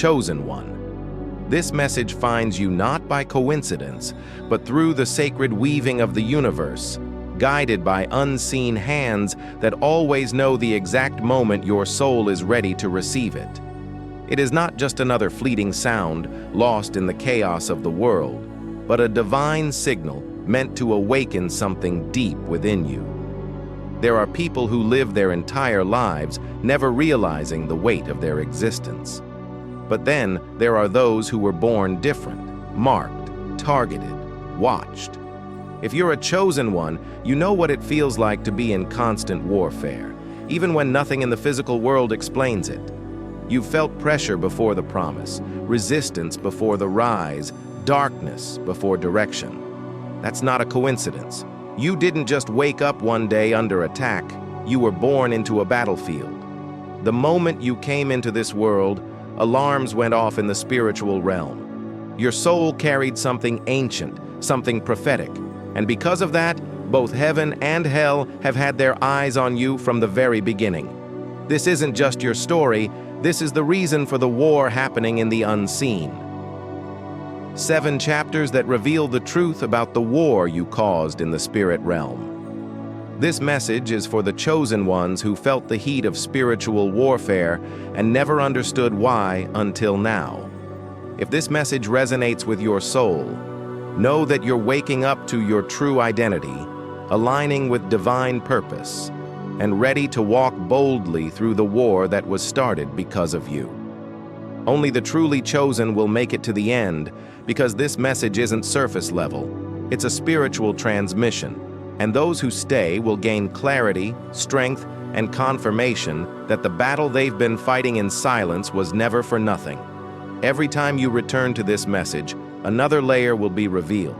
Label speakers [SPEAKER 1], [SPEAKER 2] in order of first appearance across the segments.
[SPEAKER 1] chosen one. This message finds you not by coincidence, but through the sacred weaving of the universe, guided by unseen hands that always know the exact moment your soul is ready to receive it. It is not just another fleeting sound lost in the chaos of the world, but a divine signal meant to awaken something deep within you. There are people who live their entire lives never realizing the weight of their existence. But then there are those who were born different, marked, targeted, watched. If you're a chosen one, you know what it feels like to be in constant warfare, even when nothing in the physical world explains it. You've felt pressure before the promise, resistance before the rise, darkness before direction. That's not a coincidence. You didn't just wake up one day under attack, you were born into a battlefield. The moment you came into this world, alarms went off in the spiritual realm. Your soul carried something ancient, something prophetic, and because of that, both heaven and hell have had their eyes on you from the very beginning. This isn't just your story, this is the reason for the war happening in the unseen. 7 chapters that reveal the truth about the war you caused in the spirit realm. This message is for the chosen ones who felt the heat of spiritual warfare and never understood why until now. If this message resonates with your soul, know that you're waking up to your true identity, aligning with divine purpose, and ready to walk boldly through the war that was started because of you. Only the truly chosen will make it to the end, because this message isn't surface level, it's a spiritual transmission, and those who stay will gain clarity, strength, and confirmation that the battle they've been fighting in silence was never for nothing. Every time you return to this message, another layer will be revealed.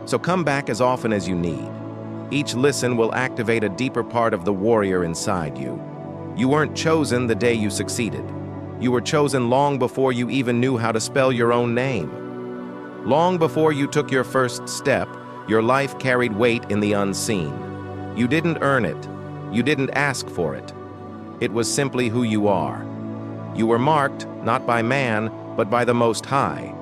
[SPEAKER 1] So come back as often as you need. Each listen will activate a deeper part of the warrior inside you. You weren't chosen the day you succeeded. You were chosen long before you even knew how to spell your own name. Long before you took your first step, your life carried weight in the unseen. You didn't earn it. You didn't ask for it. It was simply who you are. You were marked, not by man, but by the Most High.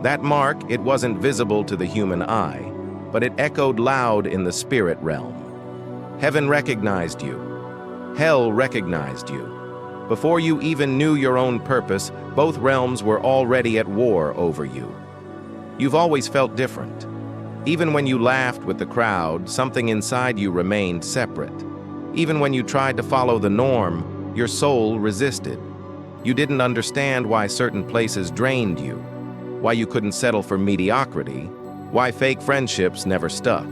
[SPEAKER 1] That mark, it wasn't visible to the human eye, but it echoed loud in the spirit realm. Heaven recognized you. Hell recognized you. Before you even knew your own purpose, both realms were already at war over you. You've always felt different. Even when you laughed with the crowd, something inside you remained separate. Even when you tried to follow the norm, your soul resisted. You didn't understand why certain places drained you, why you couldn't settle for mediocrity, why fake friendships never stuck.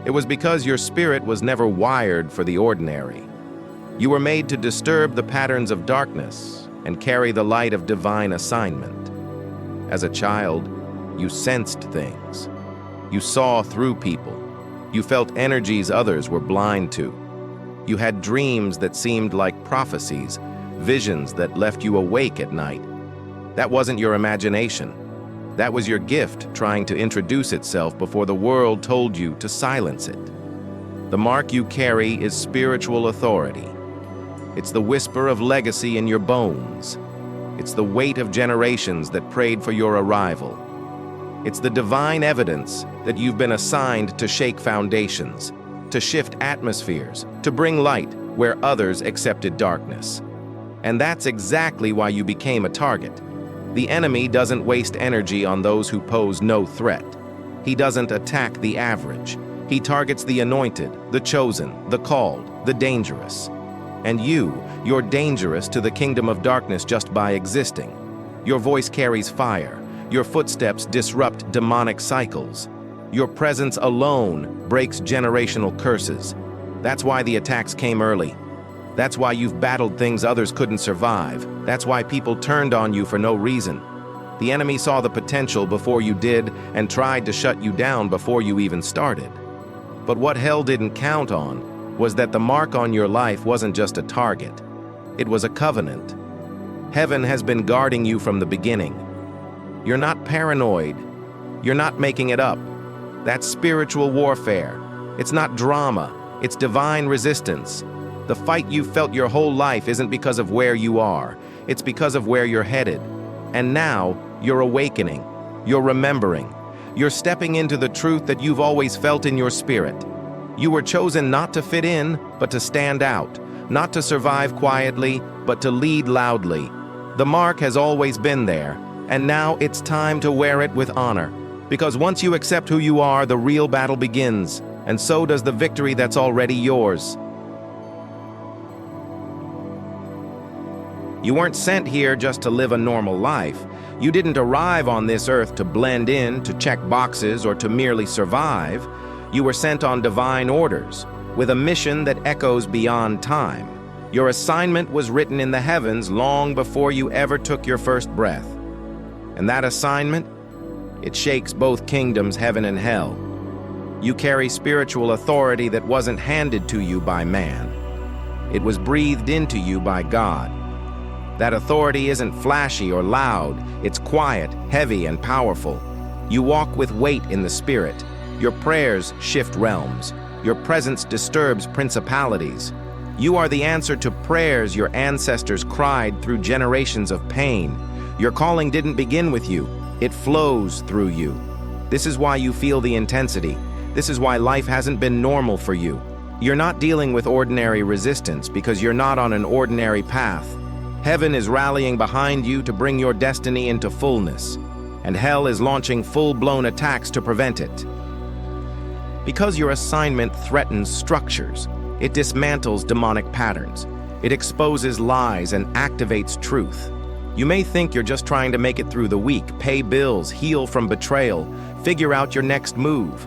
[SPEAKER 1] It was because your spirit was never wired for the ordinary. You were made to disturb the patterns of darkness and carry the light of divine assignment. As a child, you sensed things. You saw through people. You felt energies others were blind to. You had dreams that seemed like prophecies, visions that left you awake at night. That wasn't your imagination. That was your gift trying to introduce itself before the world told you to silence it. The mark you carry is spiritual authority. It's the whisper of legacy in your bones. It's the weight of generations that prayed for your arrival. It's the divine evidence that you've been assigned to shake foundations, to shift atmospheres, to bring light where others accepted darkness. And that's exactly why you became a target. The enemy doesn't waste energy on those who pose no threat. He doesn't attack the average. He targets the anointed, the chosen, the called, the dangerous. And you're dangerous to the kingdom of darkness just by existing. Your voice carries fire. Your footsteps disrupt demonic cycles. Your presence alone breaks generational curses. That's why the attacks came early. That's why you've battled things others couldn't survive. That's why people turned on you for no reason. The enemy saw the potential before you did and tried to shut you down before you even started. But what hell didn't count on was that the mark on your life wasn't just a target. It was a covenant. Heaven has been guarding you from the beginning. You're not paranoid. You're not making it up. That's spiritual warfare. It's not drama. It's divine resistance. The fight you've felt your whole life isn't because of where you are. it's because of where you're headed. And now, you're awakening. You're remembering. You're stepping into the truth that you've always felt in your spirit. You were chosen not to fit in, but to stand out. Not to survive quietly, but to lead loudly. The mark has always been there, and now it's time to wear it with honor. Because once you accept who you are, the real battle begins, and so does the victory that's already yours. You weren't sent here just to live a normal life. You didn't arrive on this earth to blend in, to check boxes, or to merely survive. You were sent on divine orders, with a mission that echoes beyond time. Your assignment was written in the heavens long before you ever took your first breath. And that assignment? It shakes both kingdoms, heaven and hell. You carry spiritual authority that wasn't handed to you by man. It was breathed into you by God. That authority isn't flashy or loud. It's quiet, heavy, and powerful. You walk with weight in the spirit. Your prayers shift realms. Your presence disturbs principalities. You are the answer to prayers your ancestors cried through generations of pain. Your calling didn't begin with you. It flows through you. This is why you feel the intensity. This is why life hasn't been normal for you. You're not dealing with ordinary resistance because you're not on an ordinary path. Heaven is rallying behind you to bring your destiny into fullness, and hell is launching full-blown attacks to prevent it. Because your assignment threatens structures, it dismantles demonic patterns. It exposes lies and activates truth. You may think you're just trying to make it through the week, pay bills, heal from betrayal, figure out your next move.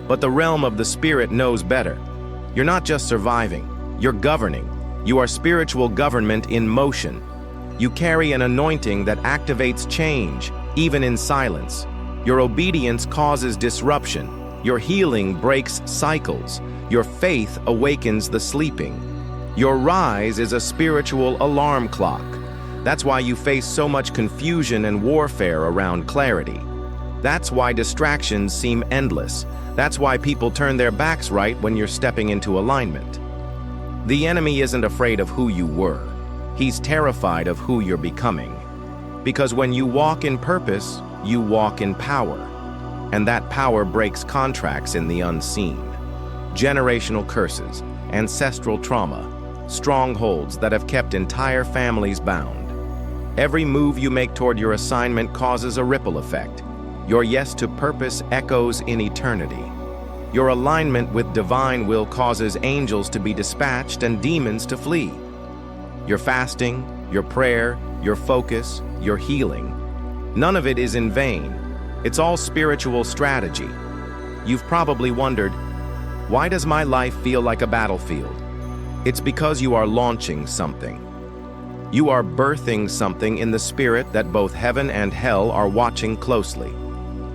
[SPEAKER 1] But the realm of the spirit knows better. You're not just surviving, you're governing. You are spiritual government in motion. You carry an anointing that activates change, even in silence. Your obedience causes disruption. Your healing breaks cycles. Your faith awakens the sleeping. Your rise is a spiritual alarm clock. That's why you face so much confusion and warfare around clarity. That's why distractions seem endless. That's why people turn their backs right when you're stepping into alignment. The enemy isn't afraid of who you were. He's terrified of who you're becoming. Because when you walk in purpose, you walk in power. And that power breaks contracts in the unseen. Generational curses, ancestral trauma, strongholds that have kept entire families bound. Every move you make toward your assignment causes a ripple effect. Your yes to purpose echoes in eternity. Your alignment with divine will causes angels to be dispatched and demons to flee. Your fasting, your prayer, your focus, your healing, none of it is in vain. It's all spiritual strategy. You've probably wondered, why does my life feel like a battlefield? It's because you are launching something. You are birthing something in the spirit that both heaven and hell are watching closely.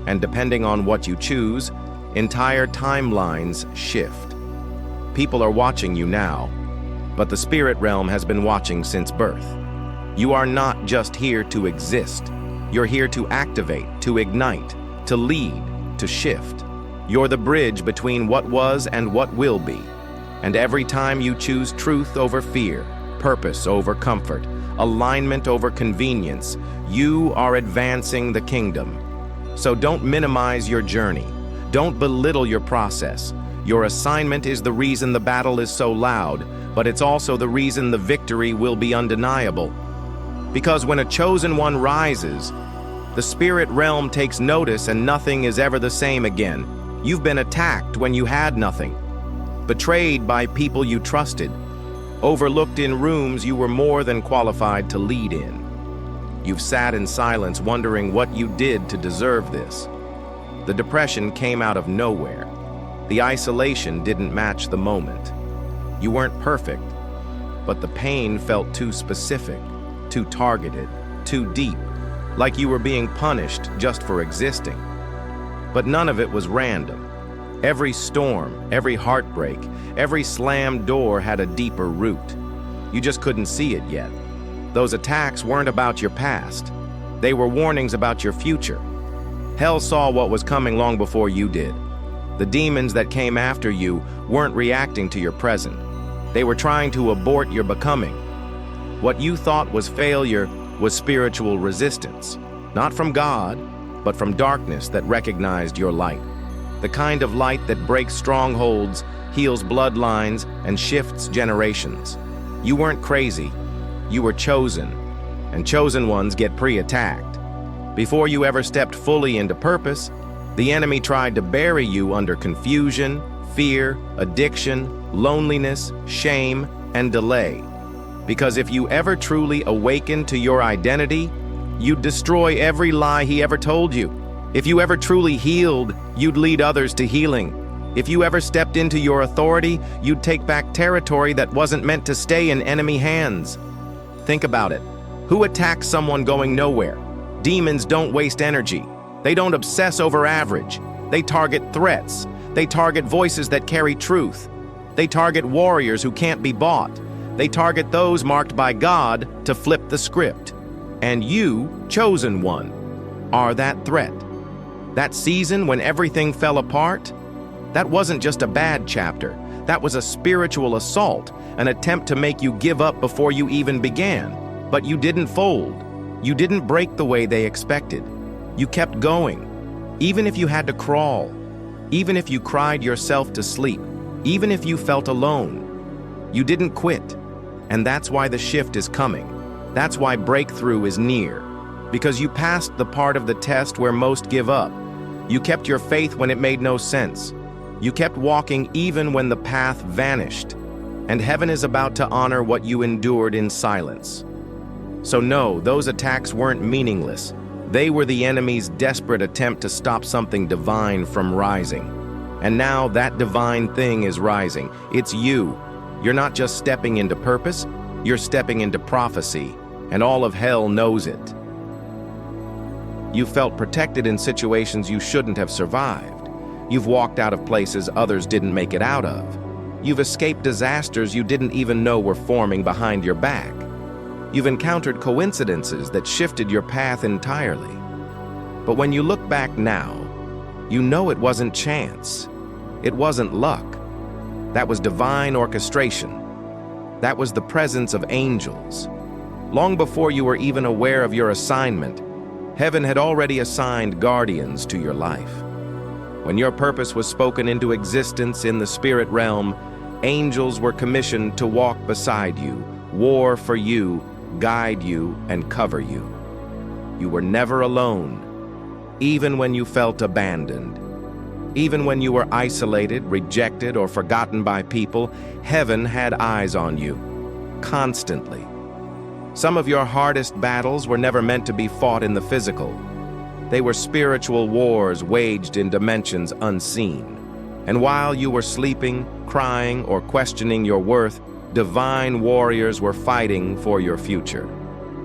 [SPEAKER 1] And depending on what you choose, entire timelines shift. People are watching you now, but the spirit realm has been watching since birth. You are not just here to exist. You're here to activate, to ignite, to lead, to shift. You're the bridge between what was and what will be. And every time you choose truth over fear, purpose over comfort, alignment over convenience, you are advancing the kingdom. So don't minimize your journey. Don't belittle your process. Your assignment is the reason the battle is so loud, but it's also the reason the victory will be undeniable. Because when a chosen one rises, the spirit realm takes notice and nothing is ever the same again. You've been attacked when you had nothing, betrayed by people you trusted, overlooked in rooms you were more than qualified to lead in. You've sat in silence wondering what you did to deserve this. The depression came out of nowhere. The isolation didn't match the moment. You weren't perfect, but the pain felt too specific, too targeted, too deep, like you were being punished just for existing. But none of it was random. Every storm, every heartbreak, every slammed door had a deeper root. You just couldn't see it yet. Those attacks weren't about your past. They were warnings about your future. Hell saw what was coming long before you did. The demons that came after you weren't reacting to your present. They were trying to abort your becoming. What you thought was failure was spiritual resistance, not from God, but from darkness that recognized your light. The kind of light that breaks strongholds, heals bloodlines, and shifts generations. You weren't crazy, you were chosen, and chosen ones get pre-attacked. Before you ever stepped fully into purpose, the enemy tried to bury you under confusion, fear, addiction, loneliness, shame, and delay. Because if you ever truly awakened to your identity, you'd destroy every lie he ever told you. If you ever truly healed, you'd lead others to healing. If you ever stepped into your authority, you'd take back territory that wasn't meant to stay in enemy hands. Think about it. Who attacks someone going nowhere? Demons don't waste energy. They don't obsess over average. They target threats. They target voices that carry truth. They target warriors who can't be bought. They target those marked by God to flip the script. And you, chosen one, are that threat. That season when everything fell apart, that wasn't just a bad chapter. That was a spiritual assault, an attempt to make you give up before you even began. But you didn't fold. You didn't break the way they expected. You kept going, even if you had to crawl, even if you cried yourself to sleep, even if you felt alone. You didn't quit. And that's why the shift is coming. That's why breakthrough is near. Because you passed the part of the test where most give up. You kept your faith when it made no sense. You kept walking even when the path vanished. And heaven is about to honor what you endured in silence. So no, those attacks weren't meaningless. They were the enemy's desperate attempt to stop something divine from rising. And now that divine thing is rising. It's you. You're not just stepping into purpose, you're stepping into prophecy, and all of hell knows it. You felt protected in situations you shouldn't have survived. You've walked out of places others didn't make it out of. You've escaped disasters you didn't even know were forming behind your back. You've encountered coincidences that shifted your path entirely. But when you look back now, you know it wasn't chance. It wasn't luck. That was divine orchestration. That was the presence of angels. Long before you were even aware of your assignment, heaven had already assigned guardians to your life. When your purpose was spoken into existence in the spirit realm, angels were commissioned to walk beside you, war for you, guide you, and cover you. You were never alone, even when you felt abandoned. Even when you were isolated, rejected, or forgotten by people, heaven had eyes on you, constantly. Some of your hardest battles were never meant to be fought in the physical. They were spiritual wars waged in dimensions unseen. And while you were sleeping, crying, or questioning your worth, divine warriors were fighting for your future.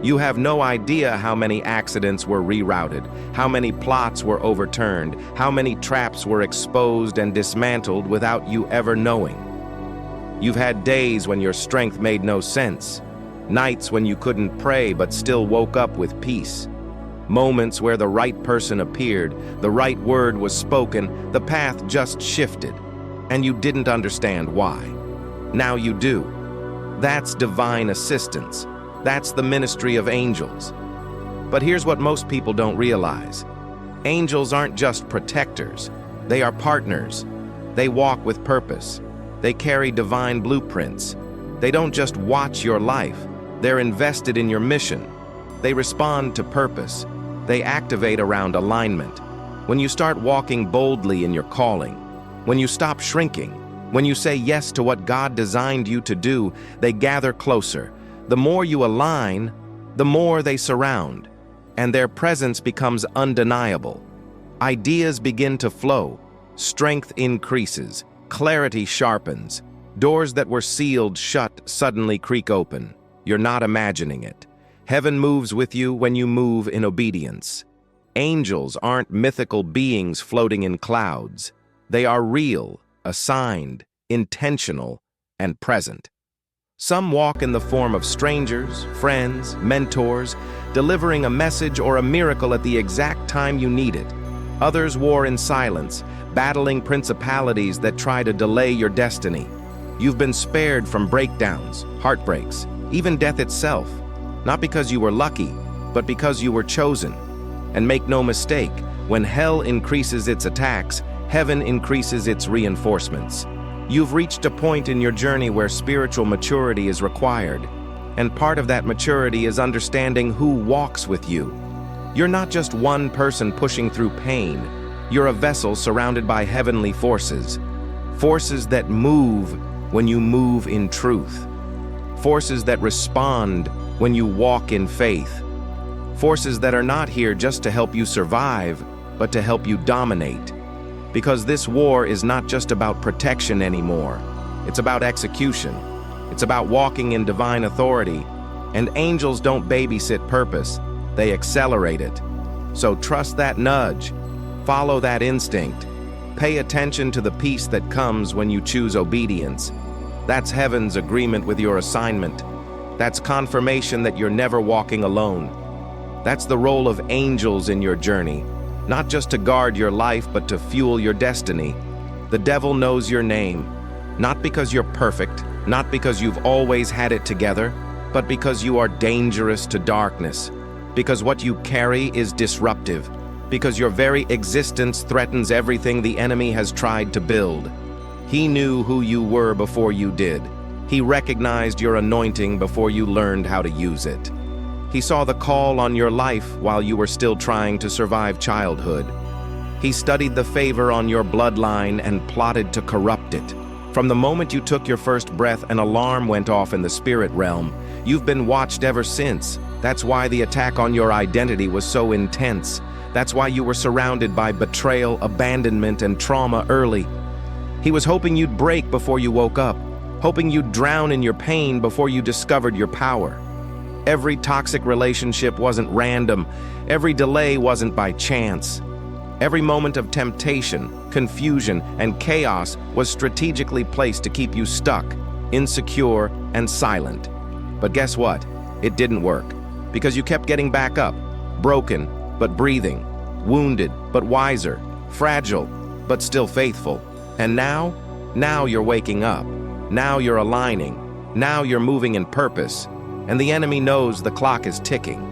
[SPEAKER 1] You have no idea how many accidents were rerouted, how many plots were overturned, how many traps were exposed and dismantled without you ever knowing. You've had days when your strength made no sense, nights when you couldn't pray but still woke up with peace, moments where the right person appeared, the right word was spoken, the path just shifted, and you didn't understand why. Now you do. That's divine assistance. That's the ministry of angels. But here's what most people don't realize. Angels aren't just protectors. They are partners. They walk with purpose. They carry divine blueprints. They don't just watch your life. They're invested in your mission. They respond to purpose. They activate around alignment. When you start walking boldly in your calling, when you stop shrinking, when you say yes to what God designed you to do, they gather closer. The more you align, the more they surround, and their presence becomes undeniable. Ideas begin to flow, strength increases, clarity sharpens. Doors that were sealed shut suddenly creak open. You're not imagining it. Heaven moves with you when you move in obedience. Angels aren't mythical beings floating in clouds. They are real, assigned, intentional, and present. Some walk in the form of strangers, friends, mentors, delivering a message or a miracle at the exact time you need it. Others war in silence, battling principalities that try to delay your destiny. You've been spared from breakdowns, heartbreaks, even death itself, not because you were lucky, but because you were chosen. And make no mistake, when hell increases its attacks, heaven increases its reinforcements. You've reached a point in your journey where spiritual maturity is required, and part of that maturity is understanding who walks with you. You're not just one person pushing through pain. You're a vessel surrounded by heavenly forces. Forces that move when you move in truth. Forces that respond when you walk in faith. Forces that are not here just to help you survive, but to help you dominate. Because this war is not just about protection anymore. It's about execution. It's about walking in divine authority. And angels don't babysit purpose, they accelerate it. So trust that nudge. Follow that instinct. Pay attention to the peace that comes when you choose obedience. That's heaven's agreement with your assignment. That's confirmation that you're never walking alone. That's the role of angels in your journey, not just to guard your life, but to fuel your destiny. The devil knows your name, not because you're perfect, not because you've always had it together, but because you are dangerous to darkness, because what you carry is disruptive, because your very existence threatens everything the enemy has tried to build. He knew who you were before you did. He recognized your anointing before you learned how to use it. He saw the call on your life while you were still trying to survive childhood. He studied the favor on your bloodline and plotted to corrupt it. From the moment you took your first breath, an alarm went off in the spirit realm. You've been watched ever since. That's why the attack on your identity was so intense. That's why you were surrounded by betrayal, abandonment, and trauma early. He was hoping you'd break before you woke up, hoping you'd drown in your pain before you discovered your power. Every toxic relationship wasn't random. Every delay wasn't by chance. Every moment of temptation, confusion, and chaos was strategically placed to keep you stuck, insecure, and silent. But guess what? It didn't work, because you kept getting back up, broken, but breathing, wounded, but wiser, fragile, but still faithful. And now you're waking up. Now you're aligning. Now you're moving in purpose. And the enemy knows the clock is ticking.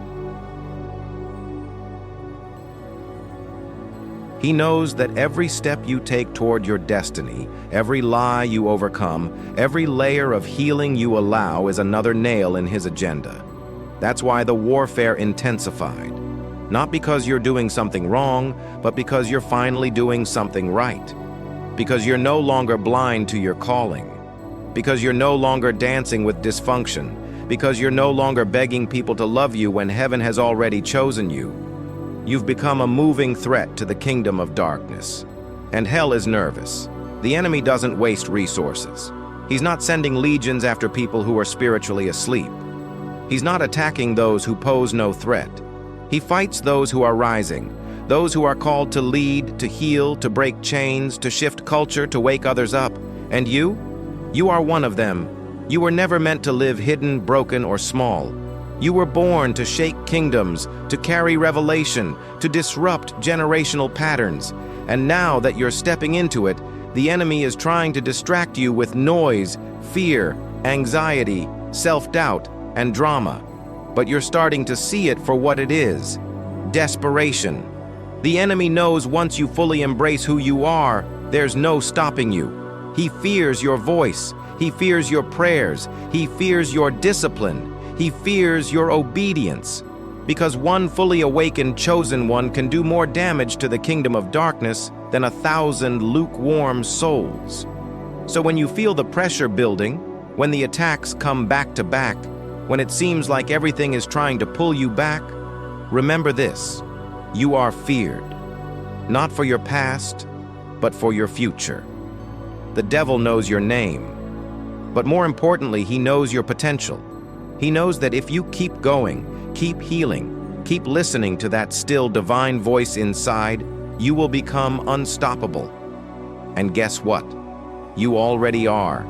[SPEAKER 1] He knows that every step you take toward your destiny, every lie you overcome, every layer of healing you allow is another nail in his agenda. That's why the warfare intensified. Not because you're doing something wrong, but because you're finally doing something right. Because you're no longer blind to your calling. Because you're no longer dancing with dysfunction. Because you're no longer begging people to love you when heaven has already chosen you. You've become a moving threat to the kingdom of darkness. And hell is nervous. The enemy doesn't waste resources. He's not sending legions after people who are spiritually asleep. He's not attacking those who pose no threat. He fights those who are rising, those who are called to lead, to heal, to break chains, to shift culture, to wake others up. And you are one of them. You were never meant to live hidden, broken, or small. You were born to shake kingdoms, to carry revelation, to disrupt generational patterns. And now that you're stepping into it, the enemy is trying to distract you with noise, fear, anxiety, self-doubt, and drama. But you're starting to see it for what it is: desperation. The enemy knows once you fully embrace who you are, there's no stopping you. He fears your voice. He fears your prayers. He fears your discipline. He fears your obedience. Because one fully awakened chosen one can do more damage to the kingdom of darkness than 1,000 lukewarm souls. So when you feel the pressure building, when the attacks come back to back, when it seems like everything is trying to pull you back, remember this: you are feared. Not for your past, but for your future. The devil knows your name. But more importantly, he knows your potential. He knows that if you keep going, keep healing, keep listening to that still divine voice inside, you will become unstoppable. And guess what? You already are.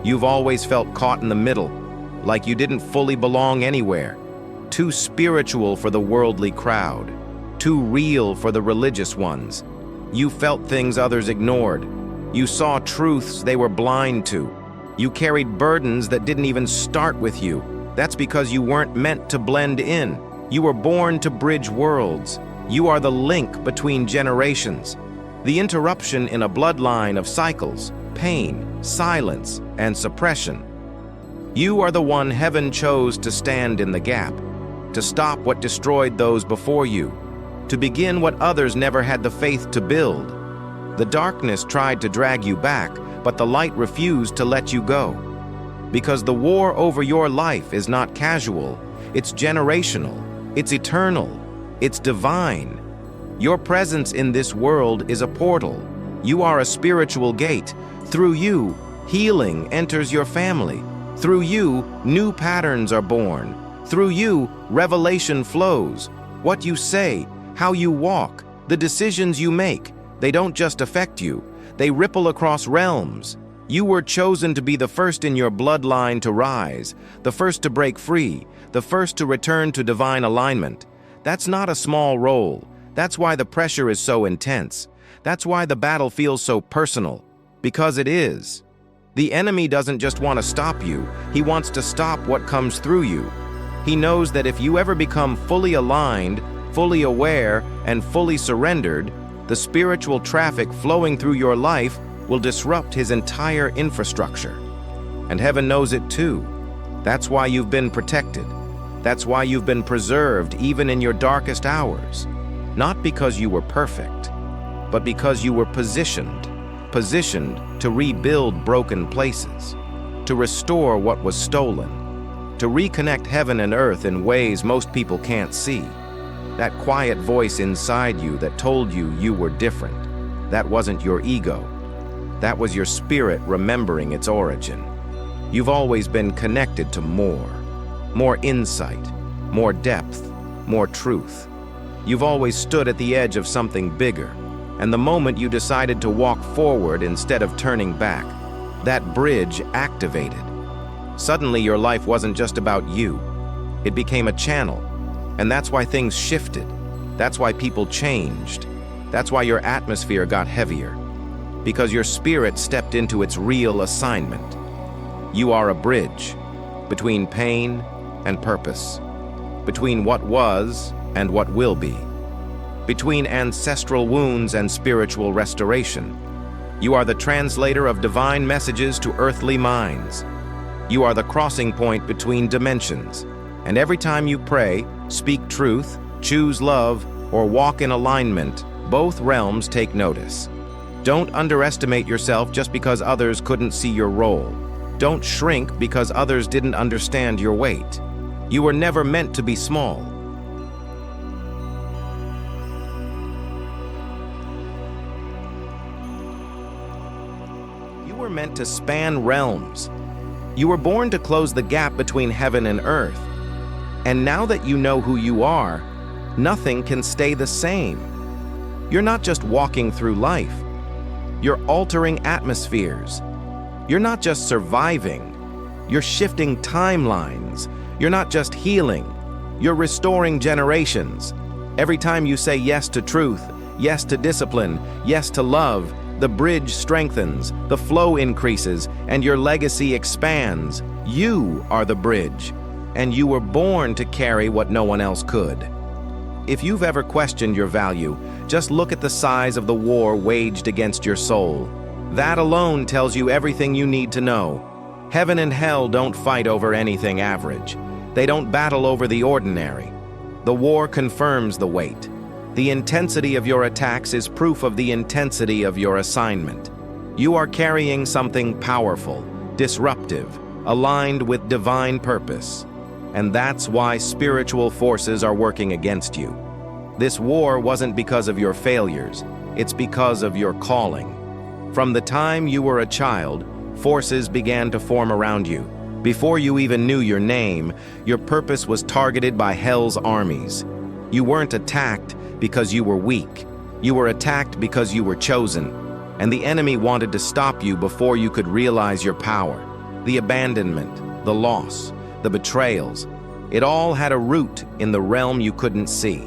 [SPEAKER 1] You've always felt caught in the middle, like you didn't fully belong anywhere. Too spiritual for the worldly crowd, too real for the religious ones. You felt things others ignored. You saw truths they were blind to. You carried burdens that didn't even start with you, That's because you weren't meant to blend in. You were born to bridge worlds. You are the link between generations, the interruption in a bloodline of cycles, pain, silence, and suppression. You are the one heaven chose to stand in the gap, to stop what destroyed those before you, to begin what others never had the faith to build. The darkness tried to drag you back, but the light refused to let you go. Because the war over your life is not casual, it's generational, it's eternal, it's divine. Your presence in this world is a portal. You are a spiritual gate. Through you, healing enters your family. Through you, new patterns are born. Through you, revelation flows. What you say, how you walk, the decisions you make, they don't just affect you, they ripple across realms. You were chosen to be the first in your bloodline to rise, the first to break free, the first to return to divine alignment. That's not a small role. That's why the pressure is so intense. That's why the battle feels so personal. Because it is. The enemy doesn't just want to stop you, he wants to stop what comes through you. He knows that if you ever become fully aligned, fully aware, and fully surrendered, the spiritual traffic flowing through your life will disrupt his entire infrastructure. And heaven knows it too. That's why you've been protected. That's why you've been preserved even in your darkest hours. Not because you were perfect, but because you were positioned to rebuild broken places, to restore what was stolen, to reconnect heaven and earth in ways most people can't see. That quiet voice inside you that told you you were different, that wasn't your ego. That was your spirit remembering its origin. You've always been connected to more insight, more depth, more truth. You've always stood at the edge of something bigger, and the moment you decided to walk forward instead of turning back, that bridge activated. Suddenly your life wasn't just about you. It became a channel, and that's why things shifted. That's why people changed. That's why your atmosphere got heavier. Because your spirit stepped into its real assignment. You are a bridge between pain and purpose, between what was and what will be, between ancestral wounds and spiritual restoration. You are the translator of divine messages to earthly minds. You are the crossing point between dimensions. And every time you pray, speak truth, choose love, or walk in alignment, both realms take notice. Don't underestimate yourself just because others couldn't see your role. Don't shrink because others didn't understand your weight. You were never meant to be small. You were meant to span realms. You were born to close the gap between heaven and earth. And now that you know who you are, nothing can stay the same. You're not just walking through life. You're altering atmospheres. You're not just surviving. You're shifting timelines. You're not just healing. You're restoring generations. Every time you say yes to truth, yes to discipline, yes to love, the bridge strengthens, the flow increases, and your legacy expands. You are the bridge, and you were born to carry what no one else could. If you've ever questioned your value, just look at the size of the war waged against your soul. That alone tells you everything you need to know. Heaven and hell don't fight over anything average. They don't battle over the ordinary. The war confirms the weight. The intensity of your attacks is proof of the intensity of your assignment. You are carrying something powerful, disruptive, aligned with divine purpose. And that's why spiritual forces are working against you. This war wasn't because of your failures, it's because of your calling. From the time you were a child, forces began to form around you. Before you even knew your name, your purpose was targeted by hell's armies. You weren't attacked because you were weak. You were attacked because you were chosen. And the enemy wanted to stop you before you could realize your power. The abandonment, the loss, the betrayals, it all had a root in the realm you couldn't see.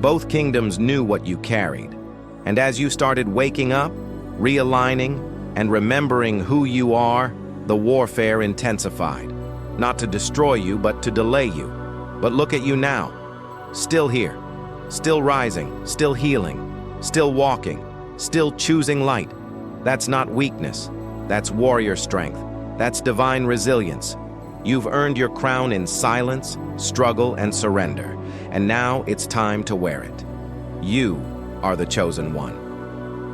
[SPEAKER 1] Both kingdoms knew what you carried. And as you started waking up, realigning, and remembering who you are, the warfare intensified. not to destroy you, but to delay you. But look at you now, still here, still rising, still healing, still walking, still choosing light. That's not weakness, that's warrior strength, that's divine resilience. You've earned your crown in silence, struggle, and surrender, and now it's time to wear it. You are the chosen one.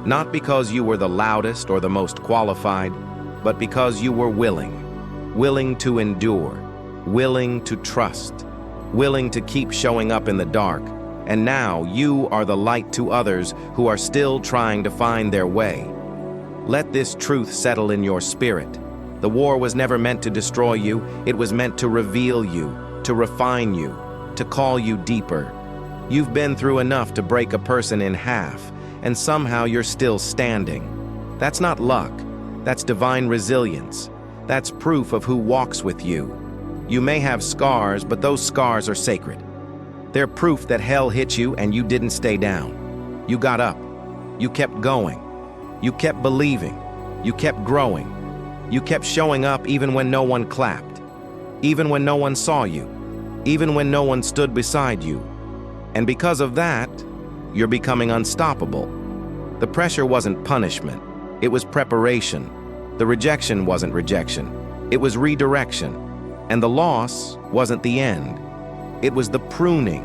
[SPEAKER 1] Not because you were the loudest or the most qualified, but because you were willing to endure, willing to trust, willing to keep showing up in the dark, and now you are the light to others who are still trying to find their way. Let this truth settle in your spirit. The war was never meant to destroy you, it was meant to reveal you, to refine you, to call you deeper. You've been through enough to break a person in half, and somehow you're still standing. That's not luck, that's divine resilience. That's proof of who walks with you. You may have scars, but those scars are sacred. They're proof that hell hit you and you didn't stay down. You got up. You kept going. You kept believing. You kept growing. You kept showing up even when no one clapped, even when no one saw you, even when no one stood beside you. And because of that, you're becoming unstoppable. The pressure wasn't punishment. It was preparation. The rejection wasn't rejection. It was redirection. And the loss wasn't the end. It was the pruning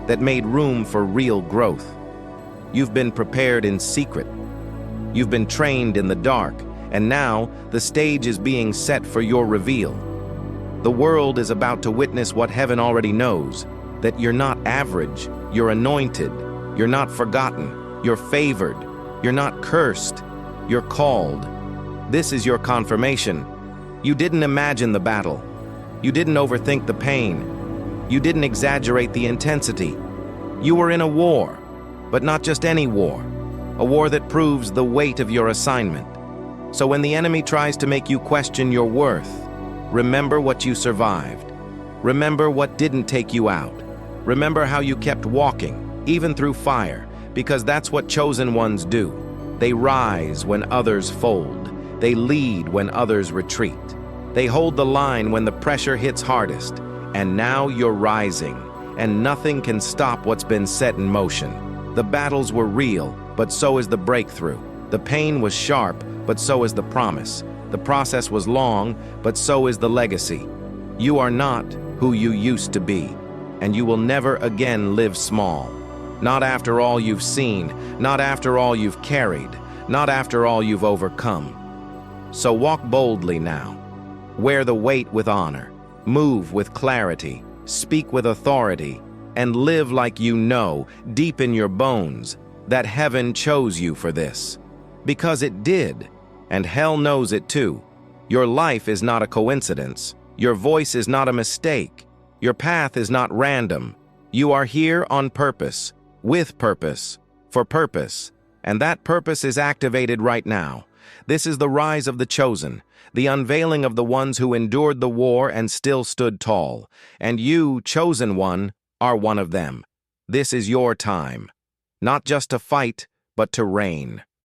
[SPEAKER 1] that made room for real growth. You've been prepared in secret. You've been trained in the dark, and now the stage is being set for your reveal. The world is about to witness what heaven already knows, that you're not average, you're anointed, you're not forgotten, you're favored, you're not cursed, you're called. This is your confirmation. You didn't imagine the battle. You didn't overthink the pain. You didn't exaggerate the intensity. You were in a war, but not just any war, a war that proves the weight of your assignment. So when the enemy tries to make you question your worth, remember what you survived. Remember what didn't take you out. Remember how you kept walking, even through fire, because that's what chosen ones do. They rise when others fold. They lead when others retreat. They hold the line when the pressure hits hardest. And now you're rising, and nothing can stop what's been set in motion. The battles were real, but so is the breakthrough. The pain was sharp, but so is the promise. The process was long, but so is the legacy. You are not who you used to be, and you will never again live small. Not after all you've seen, not after all you've carried, not after all you've overcome. So walk boldly now. Wear the weight with honor. Move with clarity. Speak with authority. And live like you know, deep in your bones, that heaven chose you for this. Because it did, and hell knows it too. Your life is not a coincidence. Your voice is not a mistake. Your path is not random. You are here on purpose, with purpose, for purpose, and that purpose is activated right now. This is the rise of the chosen, the unveiling of the ones who endured the war and still stood tall. And you, chosen one, are one of them. This is your time, not just to fight, but to reign.